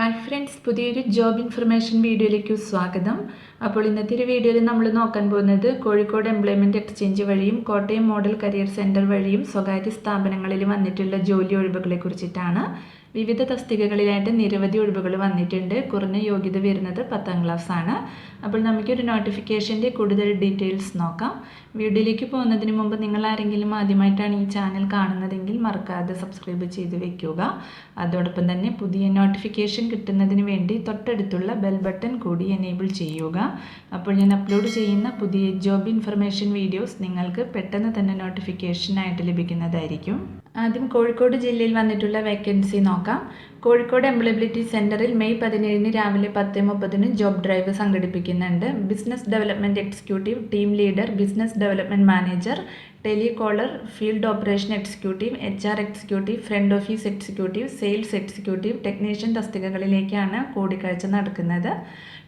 Hi friends, പുതിയൊരു job information വീഡിയോയിലേക്ക് സ്വാഗതം. അപ്പോൾ ഇന്നത്തെ ഒരു വീഡിയോയിൽ നമ്മൾ നോക്കാൻ പോകുന്നത് കോഴിക്കോട് എംപ്ലോയ്മെൻറ്റ് എക്സ്ചേഞ്ച് വഴിയും കോട്ടയം മോഡൽ കരിയർ സെൻറ്റർ വഴിയും സ്വകാര്യ സ്ഥാപനങ്ങളിൽ വന്നിട്ടുള്ള ജോലി ഒഴിവുകളെ കുറിച്ചിട്ടാണ്. വിവിധ തസ്തികകളിലായിട്ട് നിരവധി ഒഴിവുകൾ വന്നിട്ടുണ്ട്. കുറഞ്ഞ യോഗ്യത വരുന്നത് 10ാം ക്ലാസ് ആണ്. അപ്പോൾ നമുക്കൊരു നോട്ടിഫിക്കേഷൻ്റെ കൂടുതൽ ഡീറ്റെയിൽസ് നോക്കാം. വീഡിയോയിലേക്ക് പോകുന്നതിന് മുമ്പ് നിങ്ങൾ ആരെങ്കിലും ആദ്യമായിട്ടാണ് ഈ ചാനൽ കാണുന്നതെങ്കിൽ മറക്കാതെ സബ്സ്ക്രൈബ് ചെയ്ത് വെക്കുക. അതോടൊപ്പം തന്നെ പുതിയ നോട്ടിഫിക്കേഷൻ കിട്ടുന്നതിന് വേണ്ടി തൊട്ടടുത്തുള്ള ബെൽ ബട്ടൺ കൂടി എനേബിൾ ചെയ്യുക. അപ്പോൾ ഞാൻ അപ്ലോഡ് ചെയ്യുന്ന പുതിയ ജോബ് ഇൻഫർമേഷൻ വീഡിയോസ് നിങ്ങൾക്ക് പെട്ടെന്ന് തന്നെ നോട്ടിഫിക്കേഷനായിട്ട് ലഭിക്കുന്നതായിരിക്കും. ആദ്യം കോഴിക്കോട് ജില്ലയിൽ വന്നിട്ടുള്ള വേക്കൻസി നോക്കാം. കോഴിക്കോട് എംപ്ലോയബിലിറ്റി സെൻറ്ററിൽ മെയ് 17 രാവിലെ 10:30 ജോബ് ഡ്രൈവ് സംഘടിപ്പിക്കുന്നുണ്ട്. Business development executive, team leader, business development manager, telecaller, field operation executive, HR executive, front office executive, sales executive, technician തസ്തികകളിലേക്കാണ് കൂടിക്കാഴ്ച നടക്കുന്നത്.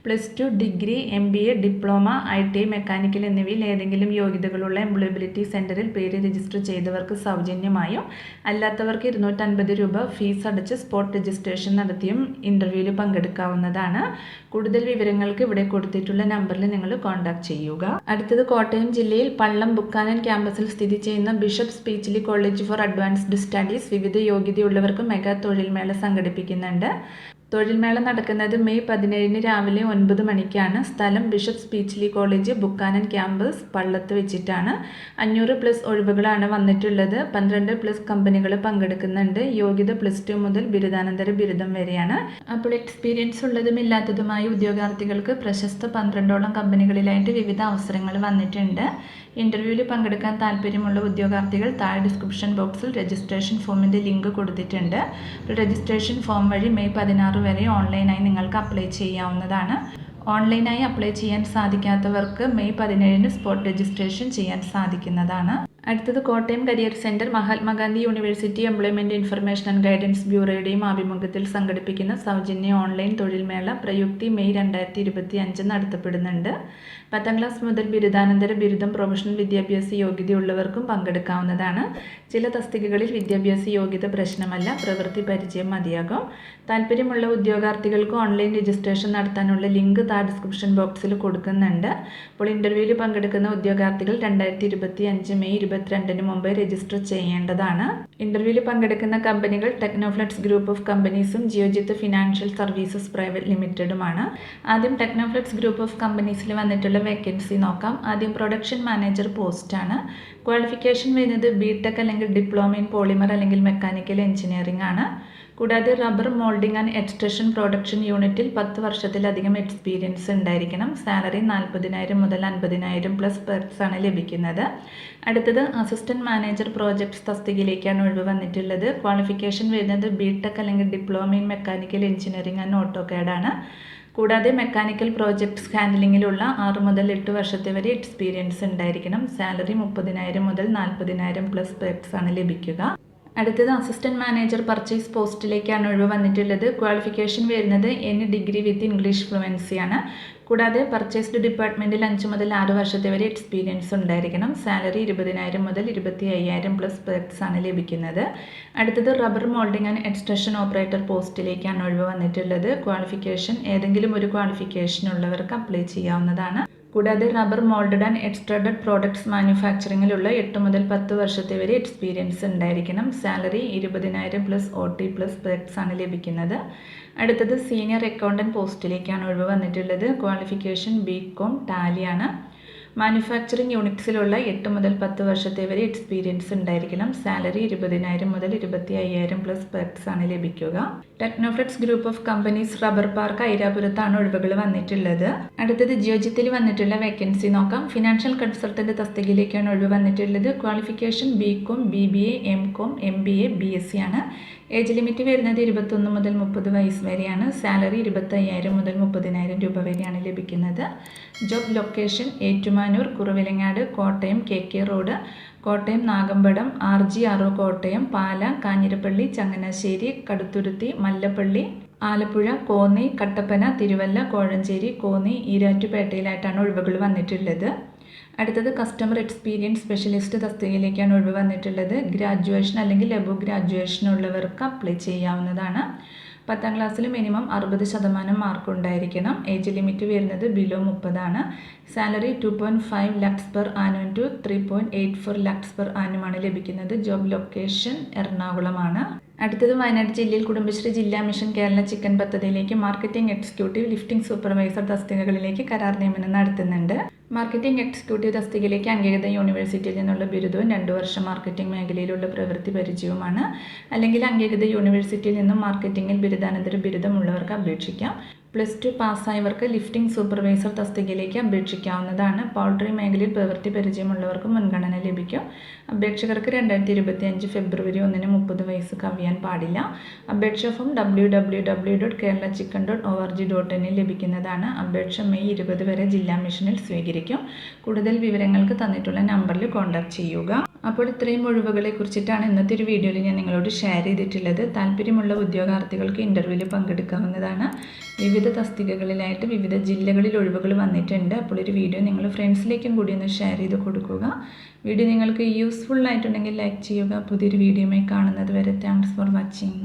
+2 degree, MBA, diploma, ITI, mechanical എന്നിവയിൽ ഏതെങ്കിലും യോഗ്യതകളുള്ള എംപ്ലോയബിലിറ്റി സെൻറ്ററിൽ പേര് രജിസ്റ്റർ ചെയ്തവർക്ക് സൗജന്യമായും അല്ലാത്തവർക്ക് 250 രൂപ ഫീസ് അടച്ച് സ്പോട്ട് രജിസ്ട്രേഷൻ നടത്തിയും ഇൻ്റർവ്യൂവിൽ പങ്കെടുക്കാവുന്നതാണ്. കൂടുതൽ വിവരങ്ങൾക്ക് ഇവിടെ കൊടുത്തിട്ടുള്ള നമ്പറിൽ നിങ്ങൾ കോൺടാക്ട് ചെയ്യുക. അടുത്തത് കോട്ടയം ജില്ലയിൽ പള്ളം ബുക്കാനൻ ക്യാമ്പസിൽ സ്ഥിതി ചെയ്യുന്ന Bishop Speechly College for Advanced Studies വിവിധ യോഗ്യതയുള്ളവർക്ക് മെഗാ തൊഴിൽമേള സംഘടിപ്പിക്കുന്നുണ്ട്. തൊഴിൽമേള നടക്കുന്നത് മെയ് 17 രാവിലെ 9 മണിക്കാണ്. സ്ഥലം Bishop Speechly College, Buchanan campus, പള്ളത്ത് വെച്ചിട്ടാണ്. 500+ ഒഴിവുകളാണ് വന്നിട്ടുള്ളത്. 12+ കമ്പനികൾ പങ്കെടുക്കുന്നുണ്ട്. യോഗ്യത +2 മുതൽ ബിരുദാനന്തര ബിരുദം വരെയാണ്. അപ്പോൾ എക്സ്പീരിയൻസ് ഉള്ളതും ഇല്ലാത്തതുമായ ഉദ്യോഗാർത്ഥികൾക്ക് പ്രശസ്ത 12ഓളം കമ്പനികളിലായിട്ട് വിവിധ അവസരങ്ങൾ വന്നിട്ടുണ്ട്. ഇൻ്റർവ്യൂവിൽ പങ്കെടുക്കാൻ താല്പര്യമുള്ള ഉദ്യോഗാർത്ഥികൾ താഴെ ഡിസ്ക്രിപ്ഷൻ ബോക്സിൽ രജിസ്ട്രേഷൻ ഫോമിൻ്റെ ലിങ്ക് കൊടുത്തിട്ടുണ്ട്. രജിസ്ട്രേഷൻ ഫോം വഴി മെയ് 16 വരെ ഓൺലൈനായി നിങ്ങൾക്ക് അപ്ലൈ ചെയ്യാവുന്നതാണ്. ഓൺലൈനായി അപ്ലൈ ചെയ്യാൻ സാധിക്കാത്തവർക്ക് മെയ് 17 സ്പോട്ട് രജിസ്ട്രേഷൻ ചെയ്യാൻ സാധിക്കുന്നതാണ്. അടുത്തത് Kottayam career centre Mahatma Gandhi university employment information and guidance ബ്യൂറോയുടെയും ആഭിമുഖ്യത്തിൽ സംഘടിപ്പിക്കുന്ന സൗജന്യ ഓൺലൈൻ തൊഴിൽമേള പ്രയുക്തി മെയ് 2025 നടത്തപ്പെടുന്നുണ്ട്. 10ാം ക്ലാസ് മുതൽ ബിരുദാനന്തര ബിരുദം, പ്രൊഫഷണൽ വിദ്യാഭ്യാസ യോഗ്യതയുള്ളവർക്കും പങ്കെടുക്കാവുന്നതാണ്. ചില തസ്തികകളിൽ വിദ്യാഭ്യാസ യോഗ്യത പ്രശ്നമല്ല, പ്രവൃത്തി പരിചയം മതിയാകും. താല്പര്യമുള്ള ഉദ്യോഗാർത്ഥികൾക്ക് ഓൺലൈൻ രജിസ്ട്രേഷൻ നടത്താനുള്ള ലിങ്ക് ഡിസ്ക്രിപ്ഷൻ ബോക്സിൽ കൊടുക്കുന്നുണ്ട്. അപ്പോൾ ഇൻ്റർവ്യൂവിൽ പങ്കെടുക്കുന്ന ഉദ്യോഗാർത്ഥികൾ 2025 മെയ് 22 മുമ്പ് രജിസ്റ്റർ ചെയ്യേണ്ടതാണ്. ഇൻ്റർവ്യൂവിൽ പങ്കെടുക്കുന്ന കമ്പനികൾ ടെക്നോഫ്ലെക്സ് ഗ്രൂപ്പ് ഓഫ് കമ്പനീസും ജിയോജിത്ത് ഫിനാൻഷ്യൽ സർവീസസ് പ്രൈവറ്റ് ലിമിറ്റഡുമാണ്. ആദ്യം ടെക്നോഫ്ലെക്സ് ഗ്രൂപ്പ് ഓഫ് കമ്പനീസിൽ വന്നിട്ടുള്ള വേക്കൻസി നോക്കാം. ആദ്യം പ്രൊഡക്ഷൻ മാനേജർ പോസ്റ്റാണ്. ക്വാളിഫിക്കേഷൻ വരുന്നത് BTech അല്ലെങ്കിൽ ഡിപ്ലോമ ഇൻ പോളിമർ അല്ലെങ്കിൽ മെക്കാനിക്കൽ എഞ്ചിനീയറിംഗ് ആണ്. കൂടാതെ rubber moulding and extrusion production യൂണിറ്റിൽ 10 വർഷത്തിലധികം എക്സ്പീരിയൻസ് ഉണ്ടായിരിക്കണം. സാലറി 40,000 മുതൽ 50,000+ പെർക്സ് ആണ് ലഭിക്കുന്നത്. അടുത്തത് അസിസ്റ്റന്റ് മാനേജർ പ്രോജക്ട്സ് തസ്തികയിലേക്കാണ് ഒഴിവ് വന്നിട്ടുള്ളത്. ക്വാളിഫിക്കേഷൻ വരുന്നത് BTech അല്ലെങ്കിൽ diploma in mechanical engineering and AutoCAD ആണ്. കൂടാതെ മെക്കാനിക്കൽ പ്രോജക്ട്സ് ഹാൻഡ്ലിങ്ങിലുള്ള 6 മുതൽ 8 വർഷത്തെ വരെ എക്സ്പീരിയൻസ് ഉണ്ടായിരിക്കണം. സാലറി 30,000 മുതൽ 40,000+ പെർക്സ് ആണ് ലഭിക്കുക. അടുത്തത് അസിസ്റ്റന്റ് മാനേജർ പർച്ചേസ് പോസ്റ്റിലേക്കാണ് ഒഴിവ് വന്നിട്ടുള്ളത്. ക്വാളിഫിക്കേഷൻ വരുന്നത് Any ഡിഗ്രി വിത്ത് ഇംഗ്ലീഷ് ഫ്ലുവൻസിയാണ്. കൂടാതെ പർച്ചേസ്ഡ് ഡിപ്പാർട്ട്മെൻറ്റിൽ 5 മുതൽ 6 വർഷത്തെ വരെ എക്സ്പീരിയൻസ് ഉണ്ടായിരിക്കണം. സാലറി 20,000 മുതൽ 25,000+ പെർക്സ് ആണ് ലഭിക്കുന്നത്. അടുത്തത് റബ്ബർ മോൾഡിംഗ് ആൻഡ് എക്സ്ട്രഷൻ ഓപ്പറേറ്റർ പോസ്റ്റിലേക്കാണ് ഒഴിവ് വന്നിട്ടുള്ളത്. ക്വാളിഫിക്കേഷൻ ഏതെങ്കിലും ഒരു ക്വാളിഫിക്കേഷൻ ഉള്ളവർക്ക് അപ്ലൈ ചെയ്യാവുന്നതാണ്. കൂടാതെ റബ്ബർ മോൾഡഡ് ആൻഡ് എക്സ്ട്രഡഡ് പ്രോഡക്ട്സ് മാനുഫാക്ചറിങ്ങിലുള്ള 8 മുതൽ 10 വർഷത്തെ വരെ എക്സ്പീരിയൻസ് ഉണ്ടായിരിക്കണം. സാലറി 20,000+ OT+ പെർക്സ് ആണ് ലഭിക്കുന്നത്. അടുത്തത് സീനിയർ അക്കൗണ്ടൻറ്റ് പോസ്റ്റിലേക്കാണ് ഒഴിവ് വന്നിട്ടുള്ളത്. Qualification BCom ടാലിയാണ്. മാനുഫാക്ചറിങ് യൂണിറ്റ്സിലുള്ള 8 മുതൽ 10 വർഷത്തെ വരെ എക്സ്പീരിയൻസ് ഉണ്ടായിരിക്കണം. സാലറി 20,000 മുതൽ 25,000+ പെർക്സ് ആണ് ലഭിക്കുക. Technoflex group of companies rubber park ഐരാപുരത്താണ് ഒഴിവുകൾ വന്നിട്ടുള്ളത്. അടുത്തത് ജിയോജിത്തിൽ വന്നിട്ടുള്ള വേക്കൻസി നോക്കാം. ഫിനാൻഷ്യൽ കൺസൾട്ടന്റ് തസ്തികയിലേക്കാണ് ഒഴിവ് വന്നിട്ടുള്ളത്. Qualification BCom, BBA, MCom, MBA, BSc ആണ്. ഏജ് ലിമിറ്റ് വരുന്നത് 21 മുതൽ 30 വയസ്സ് വരെയാണ്. സാലറി 25,000 മുതൽ 30,000 രൂപ വരെയാണ് ലഭിക്കുന്നത്. Job location Ettumanoor, Kuravilangad, Kottayam KK road, Kottayam Nagampadam, RGRO Kottayam, Pala, Kanjirappally, Changanassery, Kaduthuruthy, Mallappally, Alappuzha, Konni, Kattappana, Thiruvalla, Kozhencherry, Konni, ഈരാറ്റുപേട്ടയിലായിട്ടാണ് ഒഴിവുകൾ വന്നിട്ടുള്ളത്. അടുത്തത് കസ്റ്റമർ എക്സ്പീരിയൻസ് സ്പെഷ്യലിസ്റ്റ് തസ്തികയിലേക്കാണ് ഒഴിവ് വന്നിട്ടുള്ളത്. ഗ്രാജുവേഷൻ അല്ലെങ്കിൽ എബോ ഗ്രാജുവേഷൻ ഉള്ളവർക്ക് അപ്ലൈ ചെയ്യാവുന്നതാണ്. 10ാം ക്ലാസ്സിൽ മിനിമം 60% മാർക്ക് ഉണ്ടായിരിക്കണം. ഏജ് ലിമിറ്റ് വരുന്നത് ബിലോ 30 ആണ്. Salary 2.5 lakhs per annum to 3.84 lakhs per annum ആണ് ലഭിക്കുന്നത്. ജോബ് ലൊക്കേഷൻ എറണാകുളമാണ്. അടുത്തത് വയനാട് ജില്ലയിൽ കുടുംബശ്രീ ജില്ലാ മിഷൻ കേരള ചിക്കൻ പദ്ധതിയിലേക്ക് മാർക്കറ്റിംഗ് എക്സിക്യൂട്ടീവ്, ലിഫ്റ്റിംഗ് സൂപ്പർവൈസർ തസ്തികകളിലേക്ക് കരാർ നിയമനം നടത്തുന്നുണ്ട്. മാർക്കറ്റിംഗ് എക്സിക്യൂട്ടീവ് തസ്തികയിലേക്ക് അംഗീകൃത യൂണിവേഴ്സിറ്റിയിൽ നിന്നുള്ള ബിരുദവും 2 വർഷം മാർക്കറ്റിംഗ് മേഖലയിലുള്ള പ്രവൃത്തി പരിചയവുമാണ്. അല്ലെങ്കിൽ അംഗീകൃത യൂണിവേഴ്സിറ്റിയിൽ നിന്നും മാർക്കറ്റിംഗിൽ ബിരുദാനന്തര ബിരുദമുള്ളവർക്ക് അപേക്ഷിക്കാം. +2 പാസ്സായവർക്ക് ലിഫ്റ്റിംഗ് സൂപ്പർവൈസർ തസ്തികയിലേക്ക് അപേക്ഷിക്കാവുന്നതാണ്. പൗൾട്രി മേഖലയിൽ പ്രവൃത്തി പരിചയമുള്ളവർക്ക് മുൻഗണന ലഭിക്കും. അപേക്ഷകർക്ക് 2025 ഫെബ്രുവരി 1 30 വയസ്സ് കവിയാൻ പാടില്ല. അപേക്ഷ ഫോം www.keralachicken.org.in ലഭിക്കുന്നതാണ്. അപേക്ഷ മെയ് 20 വരെ ജില്ലാ മിഷനിൽ സ്വീകരിക്കും. കൂടുതൽ വിവരങ്ങൾക്ക് തന്നിട്ടുള്ള നമ്പറിൽ കോൺടാക്ട് ചെയ്യുക. അപ്പോൾ ഇത്രയും ഒഴിവുകളെ കുറിച്ചിട്ടാണ് ഇന്നത്തെ ഒരു വീഡിയോയിൽ ഞാൻ നിങ്ങളോട് ഷെയർ ചെയ്തിട്ടുള്ളത്. താല്പര്യമുള്ള ഉദ്യോഗാർത്ഥികൾക്ക് ഇൻ്റർവ്യൂവിൽ പങ്കെടുക്കാവുന്നതാണ്. വിവിധ തസ്തികകളിലായിട്ട് വിവിധ ജില്ലകളിൽ ഒഴിവുകൾ വന്നിട്ടുണ്ട്. അപ്പോൾ ഒരു വീഡിയോ നിങ്ങൾ ഫ്രണ്ട്സിലേക്കും കൂടി ഒന്ന് ഷെയർ ചെയ്ത് കൊടുക്കുക. വീഡിയോ നിങ്ങൾക്ക് യൂസ്ഫുൾ ആയിട്ടുണ്ടെങ്കിൽ ലൈക്ക് ചെയ്യുക. പുതിയൊരു വീഡിയോയുമായി കാണുന്നത് വരെ താങ്ക്സ് ഫോർ വാച്ചിങ്.